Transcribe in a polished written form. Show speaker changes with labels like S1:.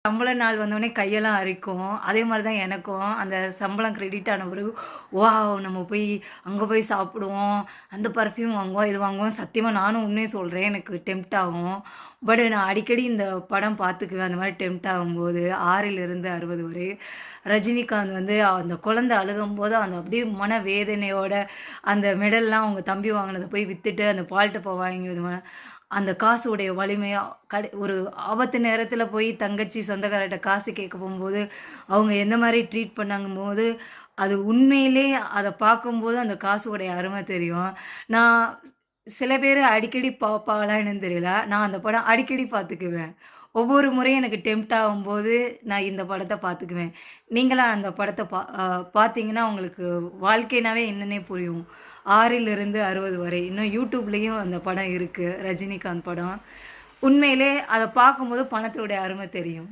S1: சம்பள நாள் வந்தோனே கையெல்லாம் அரிக்கும். அதே மாரி தான் எனக்கும். அந்த சம்பளம் கிரெடிட் ஆன பிறகு, வாவ்! நம்ம போய் அங்க போய் சாப்பிடுவோம். அந்த பர்ஃப்யூம் வாங்குவோம், இது வாங்குவோம். சத்தியமா நானும் உண்மைய சொல்றேன். எனக்கு டெம்ப்ட் ஆகும். பட் நான் அடிக்கடி இந்த படம் பார்த்துக்குவேன். அந்த மாரி டெம்ப்ட் ஆகும்போது 6லிருந்து 60 வரை. ரஜினிகாந்த் வந்து அந்த குழந்தை அழுகும்போது, அந்த அப்படியே மனவேதனையோட அந்த மெடல்லாம் அவங்க தம்பி வாங்குனத போய் வித்துட்டு, அந்த பால் டப்பா வாங்கி அந்த காசுடைய வலிமையா ஒரு ஆபத்து நேரத்தில போய் தங்கச்சி சொந்தக்காரர்ட்ட காசு கேட்க போம்போது, அவங்க எந்த மாரி ட்ரீட் பண்ணாங்கம்போது, அது உண்மையிலே அத பார்க்கும்போது அந்த காசுடைய அரும தெரியும். நான் சில பேரு அடிக்கடி பாப்பாங்களா என்னன்னு தெரியல. நான் அந்த படம் அடிக்கடி பார்த்துக்குவேன். ஒவ்வொரு முறையும் எனக்கு டெம்ப்ட் ஆகும்போது, நான் இந்த படத்த பார்த்துக்குவேன். நீங்கலாம் அந்த படத்த பார்த்தீங்கன்னா, உங்களுக்கு வாழ்க்கைனாவே என்னன்னே புரியும். 6லிருந்து 60 வரை. இன்னும் YouTubeலயும் அந்த படம் இருக்கு. ரஜினிகாந்த் படம். உண்மையிலே அத பார்க்கும்போது பணத்தோட அரும தெரியும்.